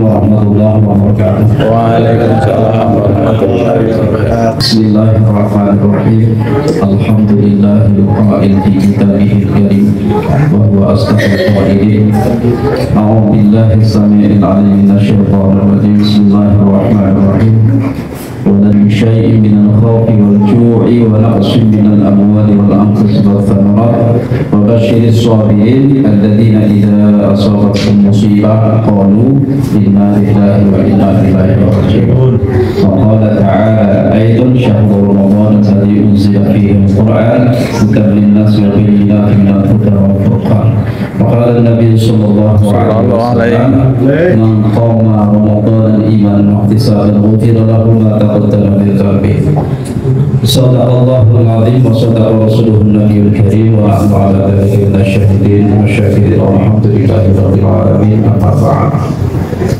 warahmatullahi wabarakatuh. Waalaikumsalam warahmatullahi wabarakatuh. Bismillahirrahmanirrahim. Alhamdulillahil qa'il fi kitabihil karim wa huwa asdaqul qailin. A'udzu billahi samii'il 'aliim minasyaitonir rajim. Bismillahirrahmanirrahim. وَلَمْ شَيْءٍ مِنَ الْخَوْفِ وَالْجُوعِ وَنَقْصٍ مِنَ الْأَمْوَالِ وَالْأَنفُسِ وَالثَّمَرَاتِ وَبَشِّرِ الصَّابِرِينَ الَّذِينَ إِذَا أَصَابَتْهُم مُّصِيبَةٌ قَالُوا إِنَّا لِلَّهِ وَإِنَّا إِلَيْهِ راجعون. وقال تعالى أيضا شهر رمضان الذي أنزل فيه القرآن هدى للناس وبينات من الهدى والفرقان. وقال النبي صلى الله عليه وسلم من قام رمضان إيمانا واحتسابا غفر له ما تقدم من ذنبه. صدق الله العظيم وصدق رسوله النبي الكريم ونحن على ذلك من الشاهدين والشاكرين والحمد لله رب العالمين. أما بعد.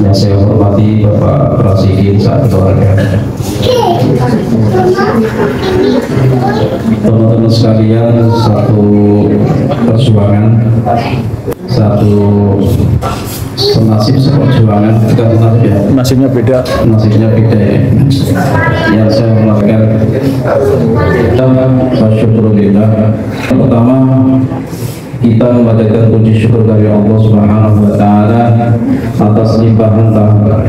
Yang saya hormati Bapak Prasidium saat keluarga, teman-teman sekalian, satu perjuangan, satu senasib seperjuangan, bukan senasib ya, Nasibnya beda. nasibnya beda ya. Yang saya hormatkan dan bersyukurillah, pertama kita membacakan puji syukur dari Allah Subhanahu wa taala atas limpahan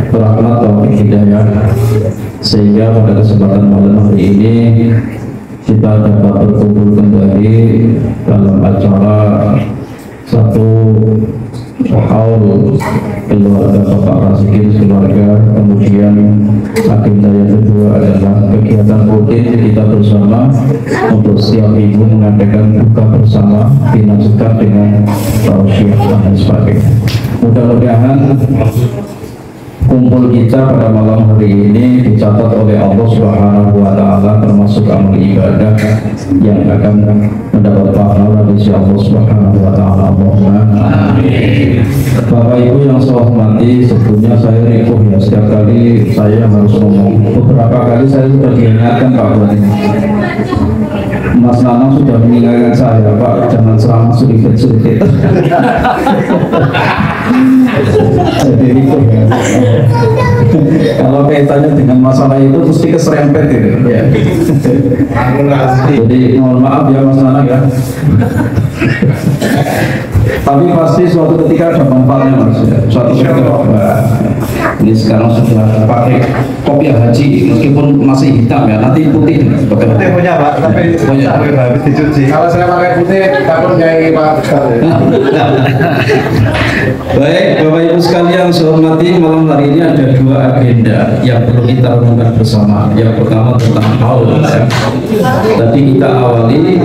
rahmat dan hidayah, sehingga pada kesempatan malam hari ini kita dapat berkumpul kembali dalam acara satu haul keluarga Bapak Rasikin keluarga. Kemudian agenda yang kedua adalah kegiatan rutin kita bersama untuk setiap minggu mengadakan buka bersama dinamakan dengan tausiah dan sebagainya. Mudah-mudahan kumpul kita pada malam hari ini dicatat oleh Allah Subhanahu wa taala termasuk amal ibadah yang akan mendapat pahala dari Allah Subhanahu wa taala. Amin. Bapak Ibu yang saya hormati, sebelumnya saya rikuh ya, setiap kali saya harus ngomong. Beberapa kali saya sudah diingatkan Pak Bani, Mas Nanang sudah mengingatkan saya, Pak, jangan ceramah sedikit-sedikit. Jadi rikuh ya. Kalau kaitannya dengan masalah itu mesti keserempet gitu ya. Jadi mohon maaf ya Mas Nanang ya. Tapi pasti suatu ketika ada manfaatnya Mas ya. Suatu ketika ini sekarang sudah pakai kopiah haji meskipun masih hitam ya, nanti putih. Putih punya Pak, tapi punya habis dicuci. Kalau saya pakai putih takut nyai Pak. Baik Bapak Ibu sekalian saya hormati, malam hari ini ada dua agenda yang perlu kita renungkan bersama. Yang pertama tentang haul ya. Tadi kita awali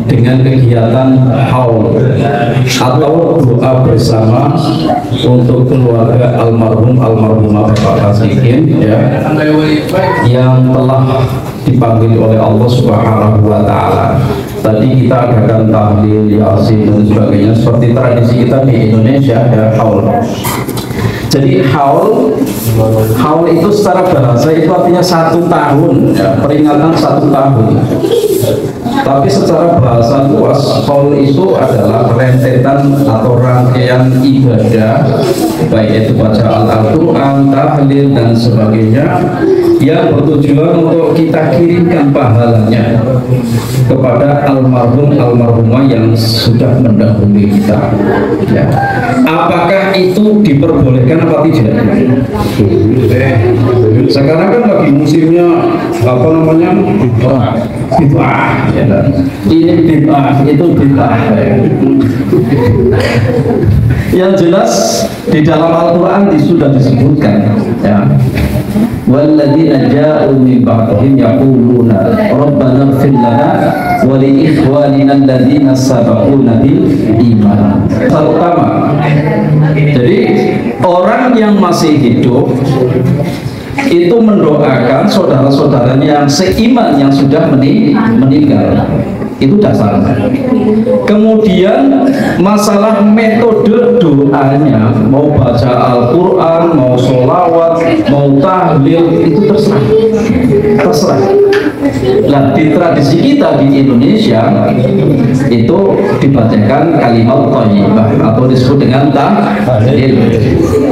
dengan kegiatan haul atau doa bersama untuk keluarga almarhumah Bapak Rasikin ya, yang telah dipanggil oleh Allah Subhanahu wa taala. Tadi kita adakan tahlil, yasin dan sebagainya seperti tradisi kita di Indonesia ya, haul. Jadi haul itu secara bahasa itu artinya 1 tahun ya, peringatan 1 tahun. Tapi secara bahasa luas haul itu adalah rentetan atau rangkaian ibadah, baik itu baca Al-Quran, tahlil dan sebagainya, yang bertujuan untuk kita kirimkan pahalanya kepada almarhumah yang sudah mendahului kita ya. Apakah itu diperbolehkan apa tidak? Sekarang kan lagi musimnya apa namanya bid'ah ya, ini bid'ah itu bid'ah ya. Yang jelas di dalam Al-Quran sudah disebutkan ya, walladzina ja'u min ba'dihim yaquluna rabbana ighfir lana wa li ikhwanina alladzina sabaquna bil iman. Terutama jadi orang yang masih hidup itu mendoakan saudara-saudaranya yang seiman yang sudah meninggal. Itu dasarnya. Kemudian masalah metode doanya, mau baca Al-Quran, mau sholawat, mau tahlil, itu terserah. Nah, di tradisi kita di Indonesia itu dibacakan kalimat thayyibah atau disebut dengan tahlil.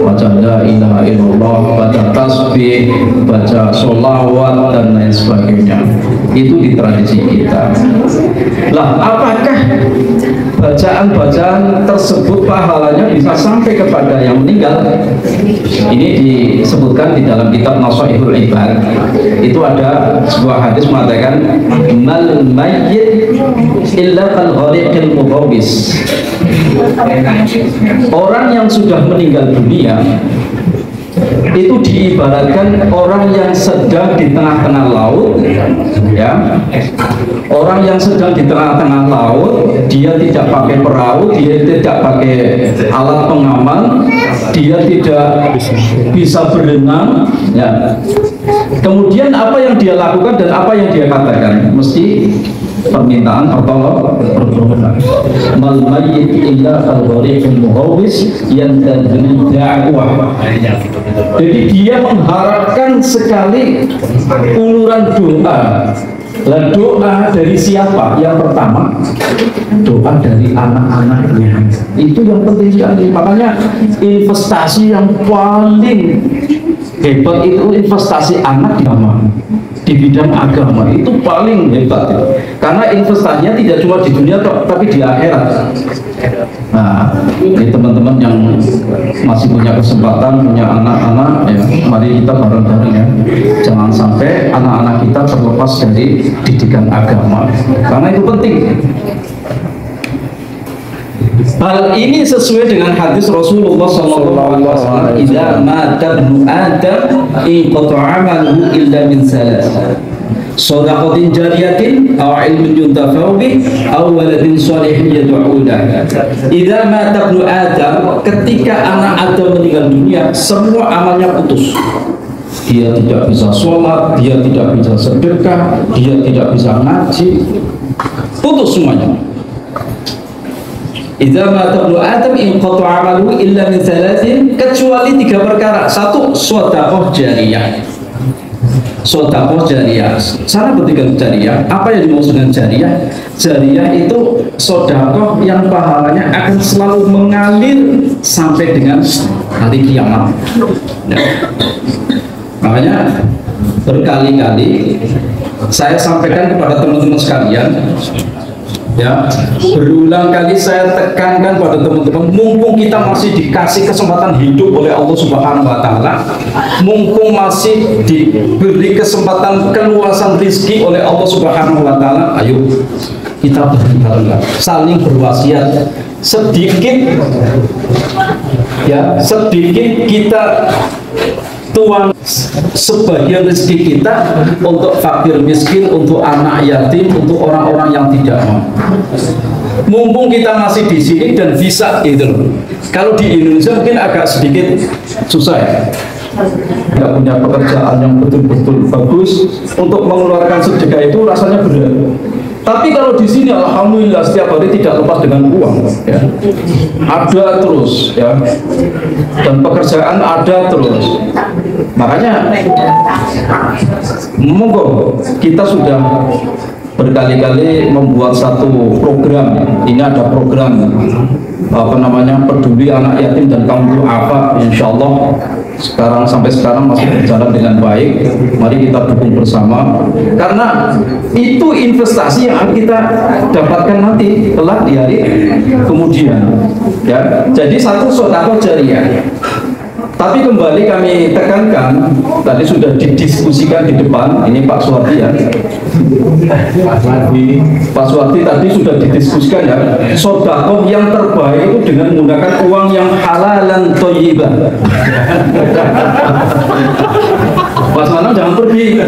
Baca la ilaha illallah, baca tasbih, baca sholawat dan lain sebagainya. Itu di tradisi kita. Lah, apakah bacaan-bacaan tersebut pahalanya bisa sampai kepada yang meninggal? Ini disebutkan di dalam kitab Nasaihul Ibad. Itu ada sebuah hadis mengatakan mal mayyit illa kal ghariqil mughawis. Orang yang sudah meninggal dunia itu diibaratkan orang yang sedang di tengah-tengah laut, ya. Orang yang sedang di tengah-tengah laut, dia tidak pakai perahu, dia tidak pakai alat pengaman, dia tidak bisa berenang, ya. Kemudian apa yang dia lakukan dan apa yang dia katakan mesti permintaan pertolongan. Mal mayyit illa al-ghariqul mughawis yantadri da'wah. Jadi dia mengharapkan sekali uluran doa. Lah, doa dari siapa? Yang pertama, doa dari anak-anaknya. Itu yang penting sekali. Makanya investasi yang paling hebat itu investasi anak di bidang agama, itu paling hebat itu. Karena investasinya tidak cuma di dunia tapi di akhirat. Nah, ini teman-teman yang masih punya kesempatan, punya anak-anak, ya, mari kita bareng-bareng, ya. Jangan sampai anak-anak kita terlepas dari didikan agama, karena itu penting. Hal ini sesuai dengan hadis Rasulullah SAW. Idza mata ibnu Adam inqata'a 'amaluhu illa min salas. Shadaqatin jariyatin aw ilmin yuntafa'u bih aw waladin shalihin yad'u lahu. Idza mata ibnu Adam, ketika anak Adam meninggal dunia, semua amalnya putus. Dia tidak bisa sholat, dia tidak bisa sedekah, dia tidak bisa ngaji, putus semuanya. Idza mata ibnu Adam inqata'a 'amaluhu illa min thalathin, kecuali 3 perkara. 1, shadaqah jariyah. Shadaqah jariyah. Sana bertiga jariyah. Apa yang dimaksud dengan jariyah? Jariyah itu sedekah yang pahalanya akan selalu mengalir sampai dengan hari kiamat. Ya. Makanya berkali-kali saya sampaikan kepada teman-teman sekalian, ya, berulang kali saya tekankan pada teman-teman, mumpung kita masih dikasih kesempatan hidup oleh Allah Subhanahu wa Ta'ala, mumpung masih diberi kesempatan keluasan rezeki oleh Allah Subhanahu wa Ta'ala, ayo kita berharap, saling berwasiat, sedikit, ya, sedikit kita tuang sebagian rezeki kita untuk fakir miskin, untuk anak yatim, untuk orang-orang yang tidak mampu. Mumpung kita masih di sini dan bisa gitu. Kalau di Indonesia mungkin agak sedikit susah, ya. Tidak punya pekerjaan yang betul-betul bagus, untuk mengeluarkan sedekah itu rasanya berat. Tapi kalau di sini alhamdulillah setiap hari tidak lepas dengan uang, ya. Ada terus, ya. Dan pekerjaan ada terus. Makanya monggo, kita sudah berkali-kali membuat satu program. Ini ada program apa namanya, peduli anak yatim dan kaum du'afa. Insyaallah sampai sekarang masih berjalan dengan baik. Mari kita dukung bersama, karena itu investasi yang akan kita dapatkan nanti kelak di hari kemudian, ya. Jadi satu sedekah jariyah. Tapi kembali kami tekankan, tadi sudah didiskusikan di depan, ini Pak Suwardi, ya. Pak Suwardi tadi sudah didiskusikan, ya. Sedekah yang terbaik itu dengan menggunakan uang yang halalan thayyibah. Mas Manam jangan pergi.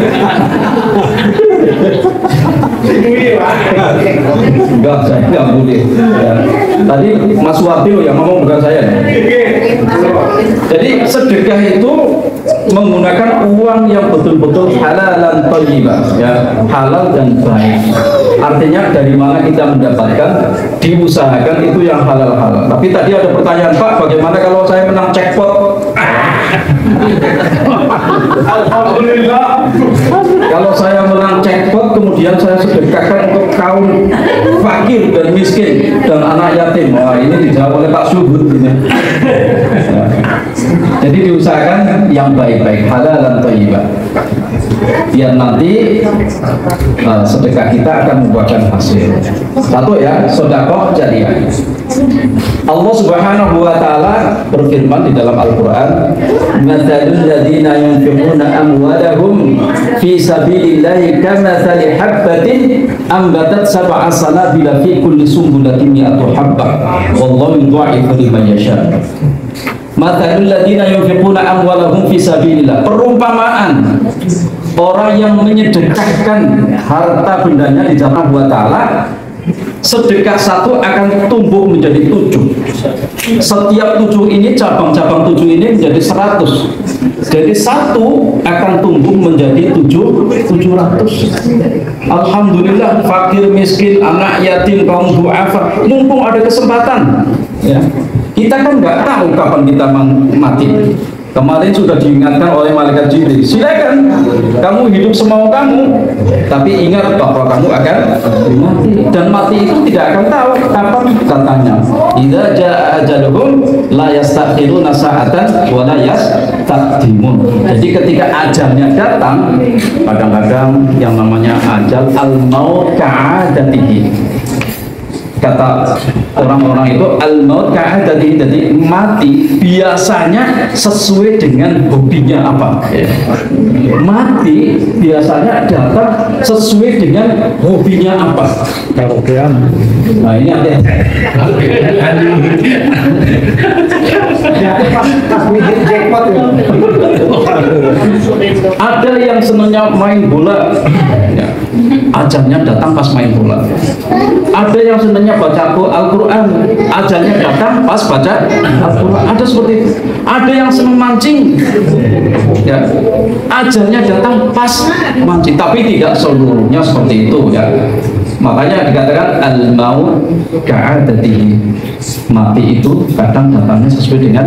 Enggak, saya enggak boleh, ya. Tadi Mas Suwardi yang ngomong, bukan saya. Jadi sedekah itu menggunakan uang yang betul-betul halalan thayyibah, ya, halal dan baik. Artinya dari mana kita mendapatkan, diusahakan itu yang halal-halal. Tapi tadi ada pertanyaan, Pak, bagaimana kalau saya menang jackpot? Alhamdulillah. Kalau saya menang jackpot kemudian kemudian saya sedekahkan untuk kaum fakir dan miskin dan anak yatim. Wah, ini dijawab oleh Pak Subud ini. Jadi diusahakan yang baik-baik, halal dan thayyibah, biar nanti sedekah kita akan membuahkan hasil. Satu ya, sedekah jariyah. Allah Subhanahu wa taala berfirman di dalam Al-Qur'an, "Matsalul ladzina yunfiquna amwalahum fi sabilillahi kamatsali habbatin ambatat sab'a sanabila fi kulli sumbulatin mi'atu habbah wallahu yudha'ifu liman yasha." Matsalul ladzina yunfiquna amwalahum fi sabilillah. Perumpamaan orang yang menyedekahkan harta bendanya di jalan Allah Ta'ala, sedekah satu akan tumbuh menjadi 7. Setiap 7 ini, cabang-cabang 7 ini menjadi 100. Jadi satu akan tumbuh menjadi 700. Alhamdulillah, fakir miskin, anak yatim, kaum du'afa, mumpung ada kesempatan ya. Kita kan nggak tahu kapan kita mati. Kemarin sudah diingatkan oleh malaikat Jibril, silakan kamu hidup semau kamu, tapi ingat bahwa kamu akan mati, dan mati itu tidak akan tahu kapan datangnya. Idza jaa ajaluhum la yastakhiruna sa'atan wa la yastaqdimun. Jadi ketika ajalnya datang, kadang-kadang yang namanya ajal al-maut ka'adatihi. Kata orang-orang itu al-maut ka'adatihi, jadi mati biasanya sesuai dengan hobinya apa ya. Mati biasanya datang sesuai dengan hobinya apa. karaokean. Nah ini ada ada yang senangnya main bola ya. Ajalnya datang pas main bola. Ada yang senangnya baca Al-Quran, ajalnya datang pas baca Al-Quran. Ada seperti itu. Ada yang senang mancing ya, ajalnya datang pas mancing. Tapi tidak seluruhnya seperti itu ya. Makanya dikatakan al-maut ka'adatihi. Mati itu kadang datangnya sesuai dengan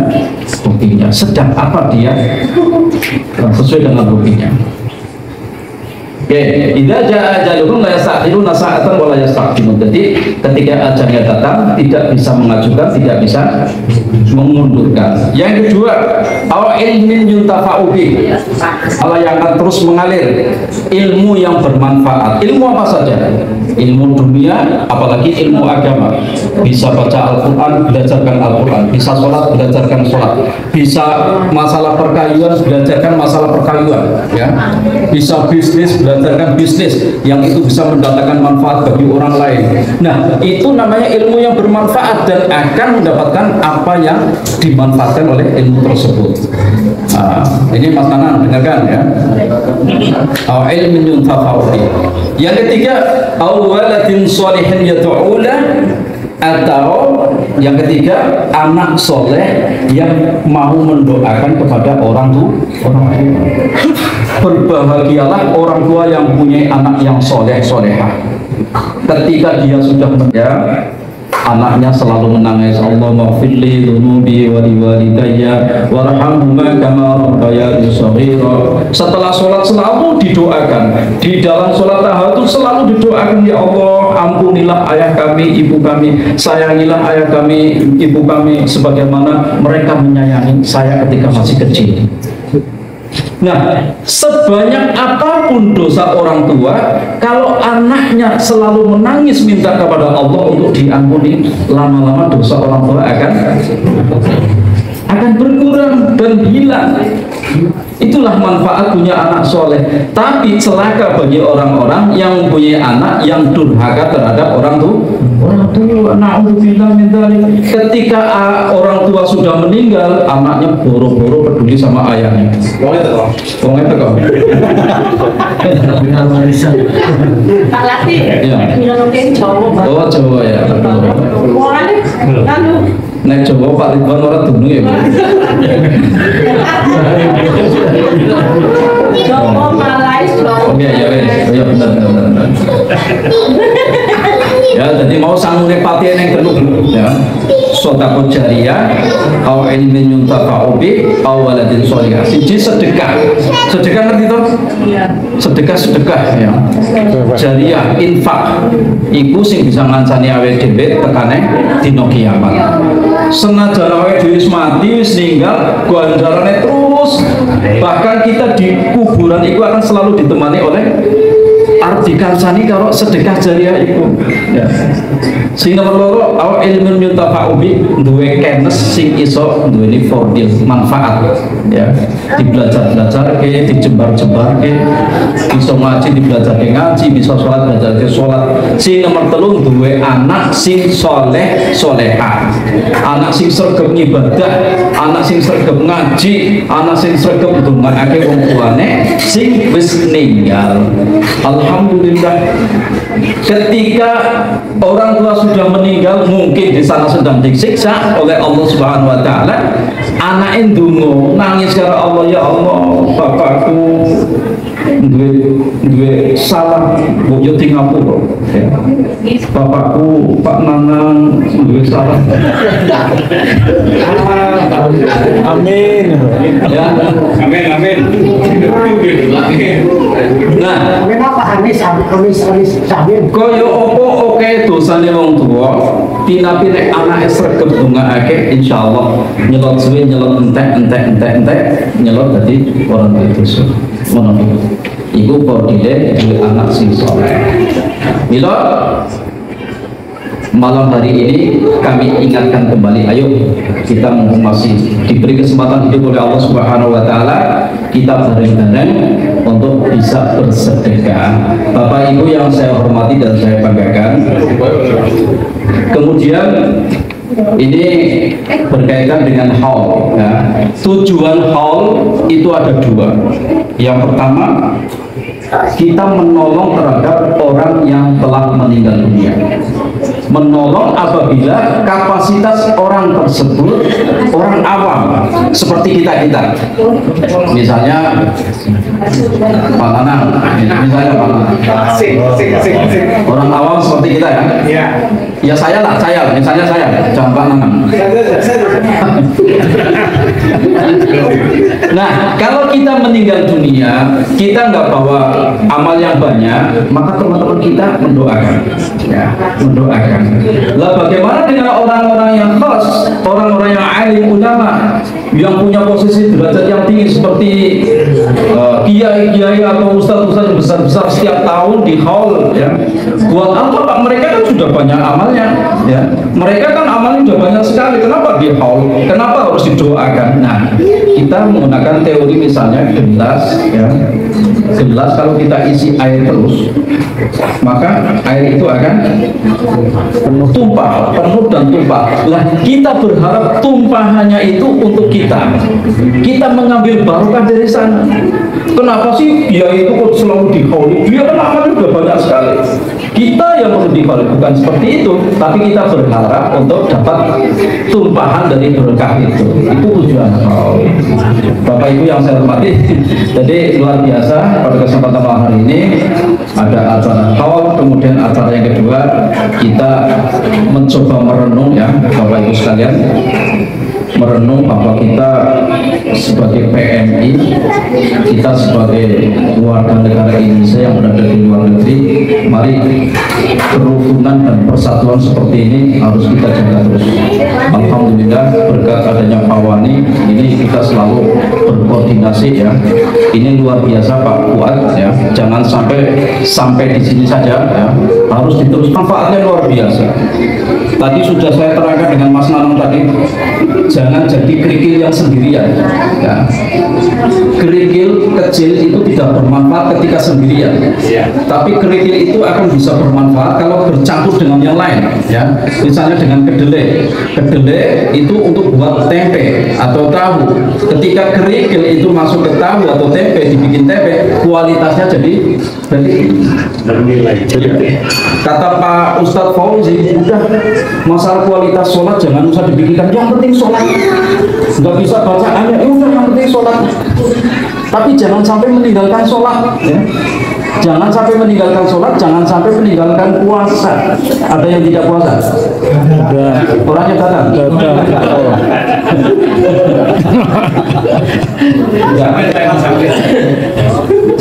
hobinya. Sedang apa dia sesuai dengan hobinya. Oke, idza jaa ajaluhum la yastakhiruna sa'atan wa la yastaqdimun. Jadi ketika ajalnya datang tidak bisa mengajukan, tidak bisa mengundurkan. Yang kedua, au ilmin yuntafa'u bih. Allah yang akan terus mengalir ilmu yang bermanfaat. Ilmu apa saja? Ilmu dunia, apalagi ilmu agama. Bisa baca Al-Qur'an, belajarkan Al-Qur'an. Bisa sholat, belajarkan sholat. Bisa masalah perkayuan, belajarkan masalah perkayuan ya. Bisa bisnis, belajarkan bisnis yang itu bisa mendatangkan manfaat bagi orang lain. Nah, itu namanya ilmu yang bermanfaat dan akan mendapatkan apa yang dimanfaatkan oleh ilmu tersebut. Ini Mas Nanan dengarkan ya. Ilmun yuntafa'u bih. Yang ketiga, waladin sholihin yad'ula, atau yang ketiga anak soleh yang mau mendoakan kepada orang tua. Berbahagialah orang tua yang punya anak yang soleh solehah. Ketika dia sudah anaknya selalu menangis, Allahumma firli dhunubi wa liwalidayya warhamhuma kama rabbayani shaghira. Setelah sholat selalu didoakan. Di dalam sholat tahajud selalu didoakan, ya Allah, ampunilah ayah kami, ibu kami, sayangilah ayah kami, ibu kami sebagaimana mereka menyayangi saya ketika masih kecil. Nah, sebanyak apapun dosa orang tua, kalau anaknya selalu menangis minta kepada Allah untuk diampuni, lama-lama dosa orang tua akan berkurang dan hilang. Itulah manfaat punya anak soleh. Tapi celaka bagi orang-orang yang punya anak yang durhaka terhadap orang tua. Na'udzubillah min dzalik. Ketika orang tua sudah meninggal, anaknya boro-boro peduli sama ayahnya. Wong itu kok. Pak Lati, ngomongin Jawa. Oh, Jawa ya. Nek Jawa Pak Ridwan ora dunung ya. Jawa malah Jawa. Oke, ya benar. Ya, jadi mau sangune pati yang kedua ya. Sedekah jariyah, au ilmin yuntafa'u bi, au waladin sholih. Siji sedekah. Sedekah ngerti toh? Iya. Sedekah ya. Jariyah infak iku sing bisa ngancani awake dhewe tekane dina kiamat. Senajan awake dhewe wis mati, wis ninggal, ganjarane terus. Bahkan kita di kuburan itu akan selalu ditemani oleh arti kancani kalau sedekah jariyah itu ya. Sing nomor loro awak ilmu yuntafa'u bi duwe kenes sing iso duweni fardil manfaat ya. Dibelajar ke, dijembar-jembar ke, bisa ngaji dibelajar ke ngaji, bisa sholat belajar ke sholat. Sing nomor telu duwe anak sing soleh soleha, anak sing sregep ngibadah, anak sing sregep ngaji, anak sing sregep ndongakake wong tuane sing wis ninggal. Alhamdulillah, ketika orang tua sudah meninggal, mungkin di sana sedang disiksa oleh Allah Subhanahu Wa Taala, anak ndonga nangis karo Allah, ya Allah, bapakku duwe salah, bojo di ngapura ya. Bapakku Pak Nanang duwe salah. Amin. Ya. Amin. Nah, Kenapa Anis Sabin? kaya apa oke dosane wong tuwa, tinapi nek anake sregep ndongakake insyaallah nyelot suwe nyelot entek nyelot dadi orang dosa. Ngono iku fardile duwe anak sing saleh. Mila malam hari ini kami ingatkan kembali, ayo kita masih diberi kesempatan hidup oleh Allah Subhanahu Wa Taala, kita bareng-bareng untuk bisa bersedekah. Bapak Ibu yang saya hormati dan saya banggakan, kemudian ini berkaitan dengan haul ya. Tujuan haul itu ada dua. Yang pertama, kita menolong terhadap orang yang telah meninggal dunia. Menolong apabila kapasitas orang tersebut orang awam seperti kita. Misalnya Pak Nanang, misalnya Pak Nanang. Orang awam seperti kita ya. Iya. Ya saya misalnya saya, jangan Pak Nanang. Nah, kalau kita meninggal dunia, kita nggak bawa amal yang banyak, maka teman-teman kita mendoakan, ya, mendoakan. Lah bagaimana dengan orang-orang yang khas, orang-orang yang alim ulama, yang punya posisi derajat yang tinggi seperti kiai-kiai atau ustaz-ustaz besar-besar setiap tahun di haul, ya. Buat apa Pak? Mereka kan sudah banyak amalnya, ya. Mereka kan amalnya sudah banyak sekali. Kenapa di haul? Kenapa harus didoakan? Nah, kita menggunakan teori misalnya gelas, ya. Gelas kalau kita isi air terus, maka air itu akan tumpah, penuh dan tumpah. Lah kita berharap tumpahannya itu untuk kita. Kita mengambil barokah dari sana. Kenapa sih dia itu kok selalu dihauli? Dia kan amalnya sudah banyak sekali. Kita yang perlu dihauli, bukan seperti itu, tapi kita berharap untuk dapat tumpahan dari berkah itu. Itu tujuan haul. Bapak Ibu yang saya hormati, jadi luar biasa pada kesempatan malam hari ini ada acara haul, kemudian acara yang kedua kita mencoba merenung, ya Bapak Ibu sekalian, merenung bahwa kita sebagai PMI, kita sebagai warga negara Indonesia yang berada di luar negeri, mari kerukunan dan persatuan seperti ini harus kita jaga terus. Alhamdulillah berkat adanya Pak Wani ini kita selalu berkoordinasi, ya. Ini luar biasa Pak Fuad, ya. Jangan sampai di sini saja, ya. Harus diteruskan, manfaatnya luar biasa. Tadi sudah saya terangkan dengan Mas Nanang tadi, jangan jadi kerikil yang sendirian, ya. Kerikil kecil itu tidak bermanfaat ketika sendirian, tapi kerikil itu akan bisa bermanfaat kalau bercampur dengan yang lain, ya. Misalnya dengan kedelai itu untuk buat tempe atau tahu. Ketika kerikil itu masuk ke tahu atau tempe, dibikin tempe, kualitasnya jadi bernilai. Kata Pak Ustadz Fauzi, udah masalah kualitas sholat jangan usah dipikirkan, yang penting sholat. Nggak bisa bacaannya, udah yang penting sholat. Tapi jangan sampai meninggalkan sholat, ya. Jangan sampai meninggalkan sholat, jangan sampai meninggalkan puasa. Ada yang tidak puasa? Ada. Orangnya datang?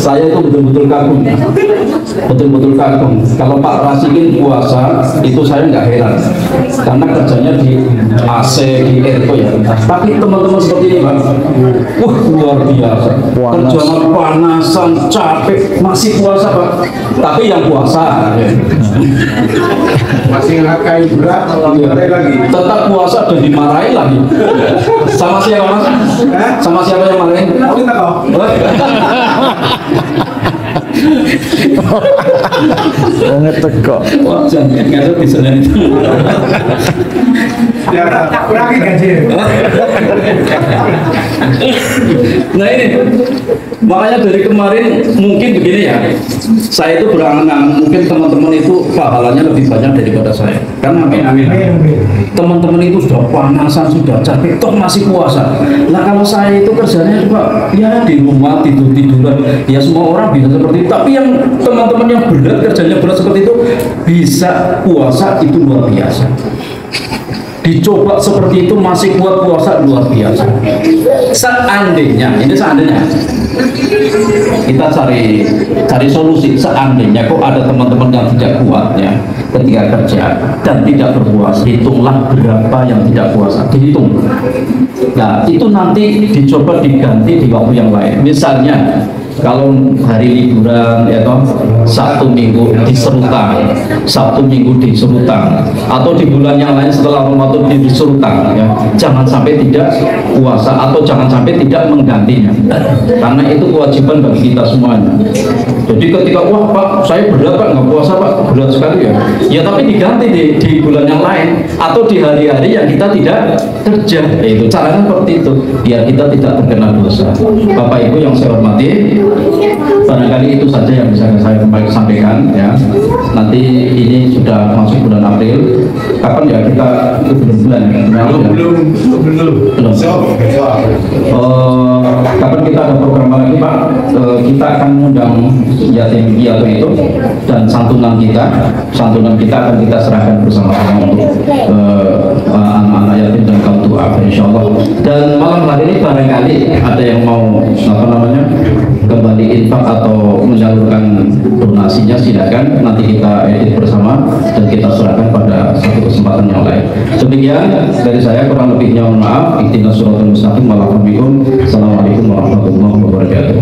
Saya itu betul-betul kagum, betul-betul kagum. Kalau Pak Rasikin puasa, itu saya nggak heran, karena kerjanya di AC, di airco ya. Tapi teman-teman seperti ini, Pak, wah luar biasa. Kerjanya panasan, capek, masih puasa, Pak. Tapi yang puasa, ya. Masih ngakai berat, dimarahin lagi. Tetap puasa dan dimarahin lagi. Sama siapa, Mas? Sama siapa yang marahin? Kita kok. Ngetekok. Wah, jangan nggak bisa dari itu. Ya, tak kurangi gaji. Nah ini, makanya dari kemarin mungkin begini ya, saya itu berangan-angan mungkin teman-teman itu pahalanya lebih banyak daripada saya. Karena amin. Teman-teman itu sudah panasan, sudah capek, toh masih puasa. Nah kalau saya itu kerjanya juga ya di rumah tidur-tiduran, ya semua orang bisa seperti itu. Tapi yang teman-teman yang berat kerjanya berat seperti itu bisa puasa itu luar biasa. Dicoba seperti itu masih kuat puasa luar biasa. Seandainya, ini seandainya kita cari solusi. Seandainya kok ada teman-teman yang tidak kuat ya ketika kerja dan tidak berpuasa, hitunglah berapa yang tidak puasa, dihitung. Nah itu nanti dicoba diganti di waktu yang lain. Misalnya kalau hari liburan ya toh, Sabtu Minggu di Serutang, Sabtu Minggu di Serutang, atau di bulan yang lain setelah Ramadan di Serutang ya. Jangan sampai tidak puasa atau jangan sampai tidak menggantinya, karena itu kewajiban bagi kita semuanya. Jadi ketika wah Pak saya berat Pak nggak puasa Pak, berat sekali ya, ya tapi diganti di bulan yang lain atau di hari-hari yang kita tidak kerja. Itu caranya seperti itu biar kita tidak terkena dosa. Bapak Ibu yang saya hormati, barangkali itu saja yang bisa saya sampaikan ya. Nanti ini sudah masuk bulan April. Kapan ya kita itu bulan ya? Belum. Kapan kita ada program lagi Pak? Kita akan mengundang yatim piatu itu dan santunan kita akan kita serahkan bersama-sama untuk anak-anak yatim dan kaum duafa insyaallah. Dan malam hari ini barangkali ada yang mau kembali infak atau menyalurkan donasinya, silakan nanti kita edit bersama dan kita serahkan pada satu kesempatan yang lain. Demikian dari saya, kurang lebihnya mohon maaf. Ihdinas siratal mustaqim. Assalamualaikum warahmatullahi wabarakatuh.